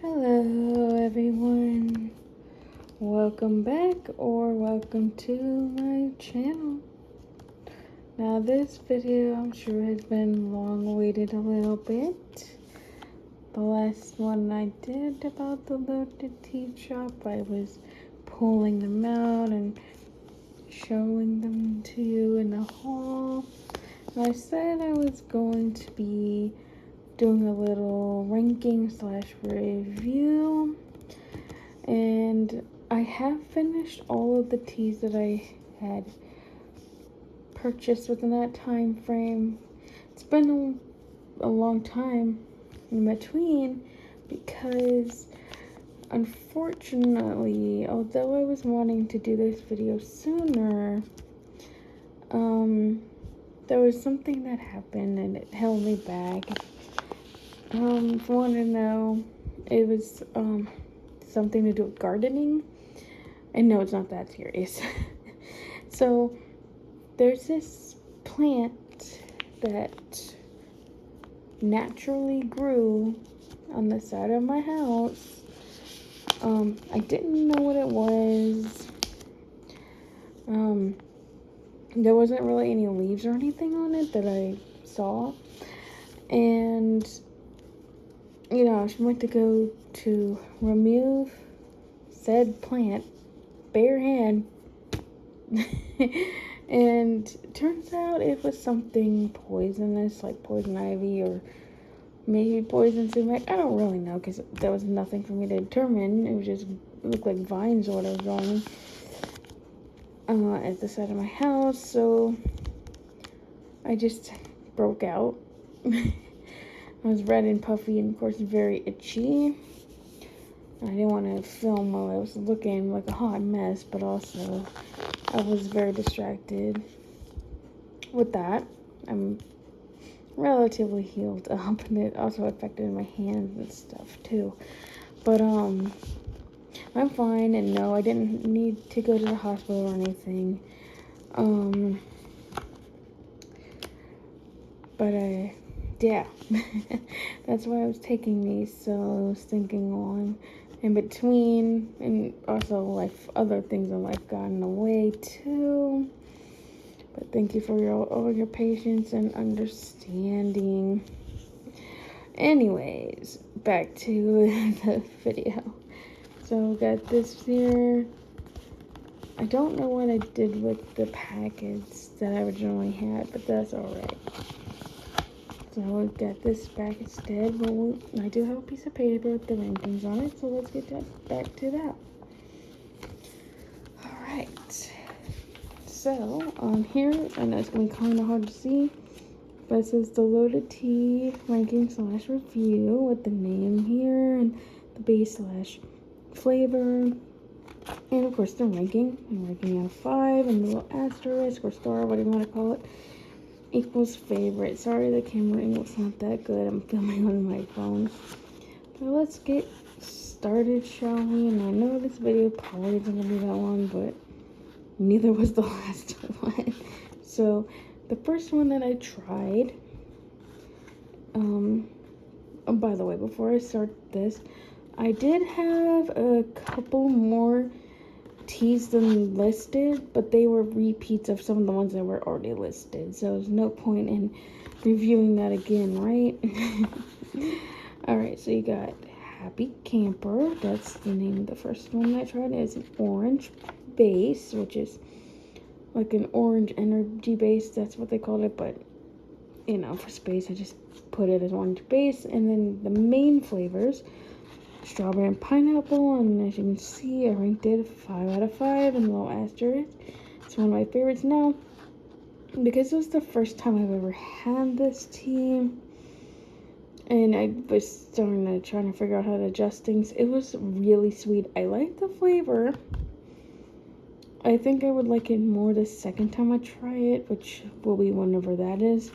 Hello everyone, welcome back or welcome to my channel. Now this video I'm sure has been long awaited a little bit. The last one I did about the loaded tea shop, I was pulling them out and showing them to you in the haul. And I said I was going to be doing a little ranking / review, and I have finished all of the teas that I had purchased within that time frame. It's been a long time in between because unfortunately, although I was wanting to do this video sooner, there was something that happened and it held me back. If you want to know, it was something to do with gardening. And no, it's not that serious. So there's this plant that naturally grew on the side of my house. I didn't know what it was. There wasn't really any leaves or anything on it that I saw. And you know, I went to go to remove said plant, bare hand, and turns out it was something poisonous, like poison ivy or maybe poison sumac. I don't really know because there was nothing for me to determine. It was just looked like vines or whatever growing at the side of my house, so I just broke out. I was red and puffy and, of course, very itchy. I didn't want to film while I was looking like a hot mess, but also I was very distracted with that. I'm relatively healed up, and it also affected my hands and stuff, too. But, I'm fine, and no, I didn't need to go to the hospital or anything. But yeah, that's why I was taking these, so I was thinking on in between, and also life, other things in life got in the way too. But thank you for all your patience and understanding. Anyways, back to the video. So we got this here. I don't know what I did with the package that I originally had, but that's alright. So we've got this back instead, but I do have a piece of paper with the rankings on it, so let's get back to that. Alright, so on here, I know it's going to be kind of hard to see, but it says the loaded tea ranking / review with the name here and the base / flavor, and of course the ranking. I'm ranking out of 5 and the little asterisk or star, whatever you want to call it, equals favorite. Sorry, the camera angle's not that good. I'm filming on my phone. But let's get started, shall we? And I know this video probably isn't gonna be that long, but neither was the last one. So the first one that I tried, oh, by the way, before I start this, I did have a couple more teas than listed, but they were repeats of some of the ones that were already listed, so there's no point in reviewing that again, right? Alright, so you got Happy Camper. That's the name of the first one I tried. It's an orange base, which is like an orange energy base. That's what they called it, but you know, for space I just put it as orange base. And then the main flavors, strawberry and pineapple, and as you can see, I ranked it 5 out of 5 and a little asterisk. It's one of my favorites now because it was the first time I've ever had this tea, and I was starting to try to figure out how to adjust things. It was really sweet. I like the flavor. I think I would like it more the second time I try it, which will be whenever that is.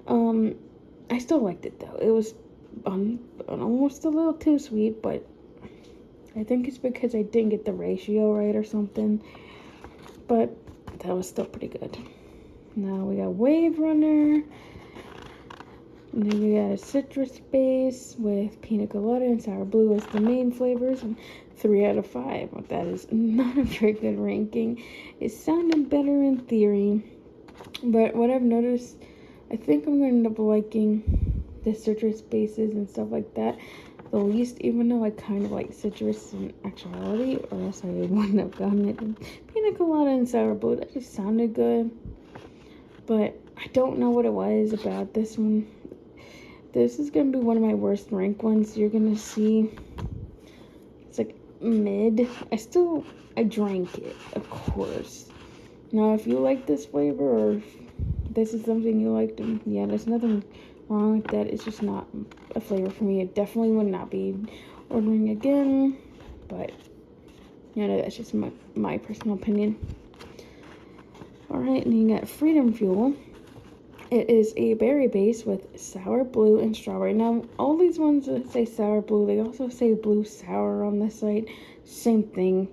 I still liked it though. It was almost a little too sweet, but I think it's because I didn't get the ratio right or something, but that was still pretty good. Now we got Wave Runner. And then we got a citrus base with pina colada and sour blue as the main flavors, and 3 out of 5. Well, that is not a very good ranking. It sounded better in theory, but what I've noticed, I think I'm going to end up liking the citrus bases and stuff like that the least, even though I kind of like citrus in actuality, or else I wouldn't have gotten it. And pina colada and sour blue, that just sounded good, but I don't know what it was about this one. This is going to be one of my worst rank ones. You're going to see it's like mid. I drank it, of course. Now, if you like this flavor, or if this is something you liked, yeah, there's nothing wrong with that. It's just not a flavor for me. It definitely would not be ordering again, but you know, that's just my personal opinion. Alright, and you got Freedom Fuel. It is a berry base with sour blue and strawberry. Now, all these ones that say sour blue, they also say blue sour on the site. Same thing,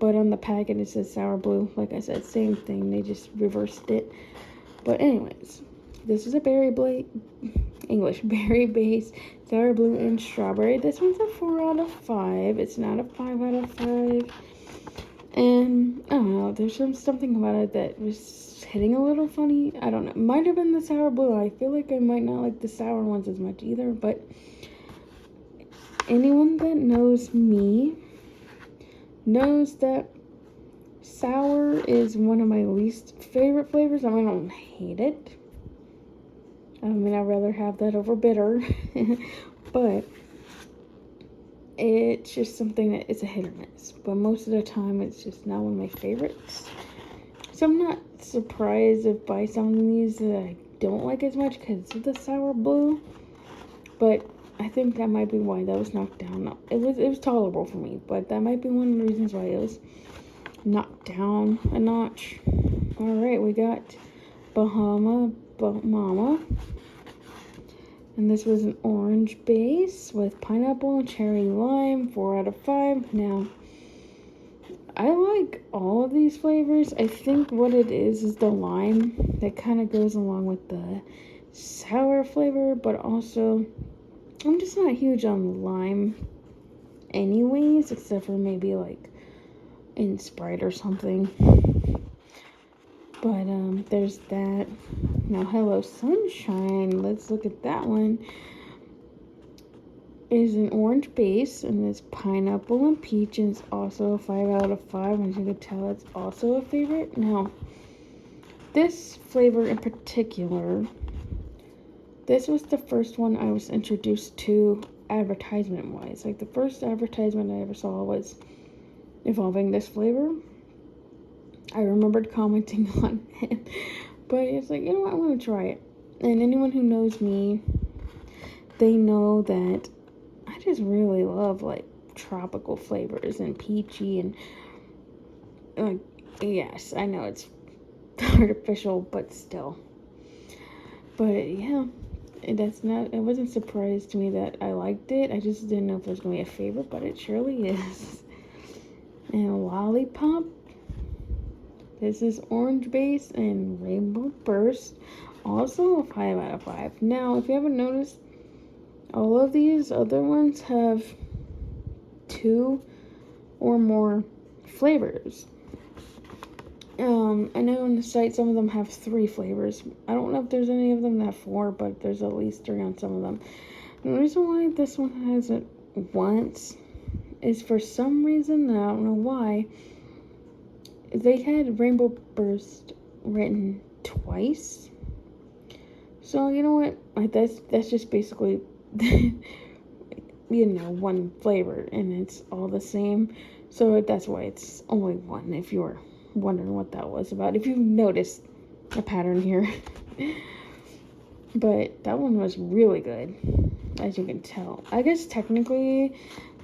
but on the packet it says sour blue. Like I said, same thing. They just reversed it. But anyways, this is a berry base, sour blue and strawberry. This one's a 4 out of 5. It's not a 5 out of 5. And I don't know, there's something about it that was hitting a little funny. I don't know. It might have been the sour blue. I feel like I might not like the sour ones as much either, but anyone that knows me knows that sour is one of my least favorite flavors. I mean, I don't hate it. I mean, I'd rather have that over bitter, but it's just something that is a hit or miss. But most of the time, it's just not one of my favorites. So I'm not surprised if by some of these that I don't like as much because of the sour blue. But I think that might be why that was knocked down. It was tolerable for me, but that might be one of the reasons why it was knocked down a notch. Alright, we got Bahama Mama. And this was an orange base with pineapple and cherry lime, 4 out of 5. Now, I like all of these flavors. I think what it is the lime that kind of goes along with the sour flavor, but also I'm just not huge on lime anyways, except for maybe like in Sprite or something. But there's that. Now, Hello Sunshine, let's look at that one. It is an orange base, and it's pineapple and peach, and it's also a 5 out of 5. As you can tell, it's also a favorite. Now, this flavor in particular, this was the first one I was introduced to advertisement-wise. Like, the first advertisement I ever saw was involving this flavor. I remembered commenting on it, but it's like, you know what, I want to try it. And anyone who knows me, they know that I just really love like tropical flavors and peachy and like, yes, I know it's artificial, but still. But yeah, it wasn't surprised to me that I liked it. I just didn't know if it was going to be a favorite, but it surely is. And Lollipop. This is orange base and rainbow burst, also a 5 out of 5. Now, if you haven't noticed, all of these other ones have 2 or more flavors. I know on the site some of them have 3 flavors. I don't know if there's any of them that have 4, but there's at least 3 on some of them. And the reason why this one has it once is for some reason, I don't know why, they had Rainbow Burst written twice. So, you know what? Like, that's just basically, one flavor, and it's all the same. So that's why it's only one, if you were wondering what that was about. If you've noticed a pattern here. But that one was really good, as you can tell. I guess technically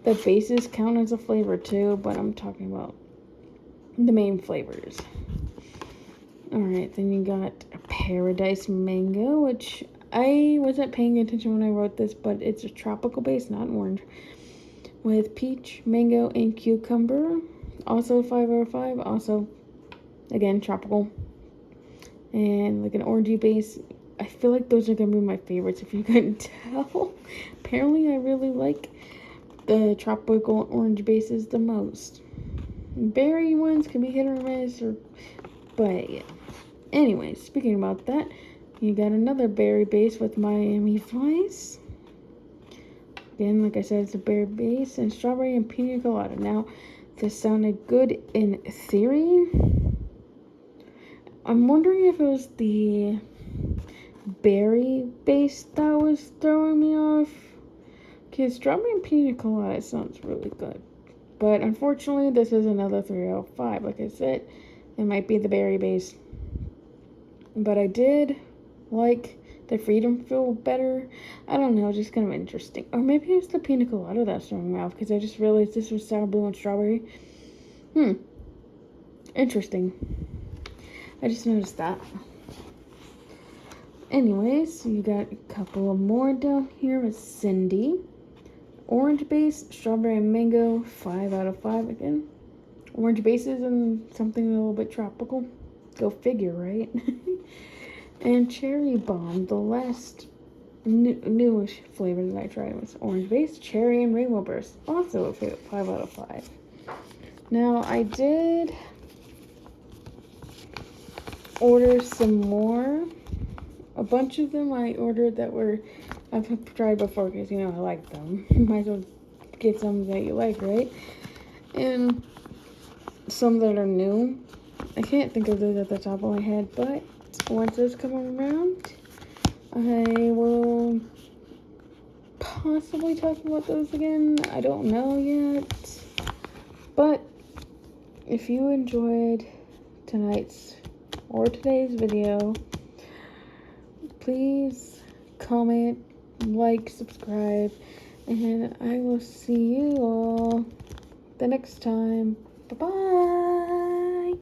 the bases count as a flavor too, but I'm talking about the main flavors. Alright, then you got a Paradise Mango, which I wasn't paying attention when I wrote this, but it's a tropical base, not orange, with peach, mango, and cucumber. Also 5 out of 5. Also, again, tropical. And like an orangey base. I feel like those are gonna be my favorites if you couldn't tell. Apparently, I really like the tropical orange bases the most. Berry ones can be hit or miss, but yeah. Anyways, speaking about that, you got another berry base with Miami Vice. Again, like I said, it's a berry base and strawberry and pina colada. Now, this sounded good in theory. I'm wondering if it was the berry base that was throwing me off. Okay, strawberry and pina colada sounds really good. But unfortunately, this is another 3 out of 5. Like I said, it might be the berry base. But I did like the freedom feel better. I don't know, just kind of interesting. Or maybe it was the pina colada that's throwing me off because I just realized this was sour blue and strawberry. Interesting. I just noticed that. Anyways, you got a couple of more down here with Cindy. Orange base, strawberry and mango, 5 out of 5 again. Orange bases and something a little bit tropical. Go figure, right? And cherry bomb, the last newish flavor that I tried was orange base, cherry, and rainbow burst. Also a 5 out of 5. Now, I did order some more. A bunch of them I ordered that were I've tried before because, you know, I like them. Might as well get some that you like, right? And some that are new. I can't think of those at the top of my head, but once those come around, I will possibly talk about those again. I don't know yet. But if you enjoyed tonight's or today's video, please comment, like, subscribe, and I will see you all the next time. Bye-bye.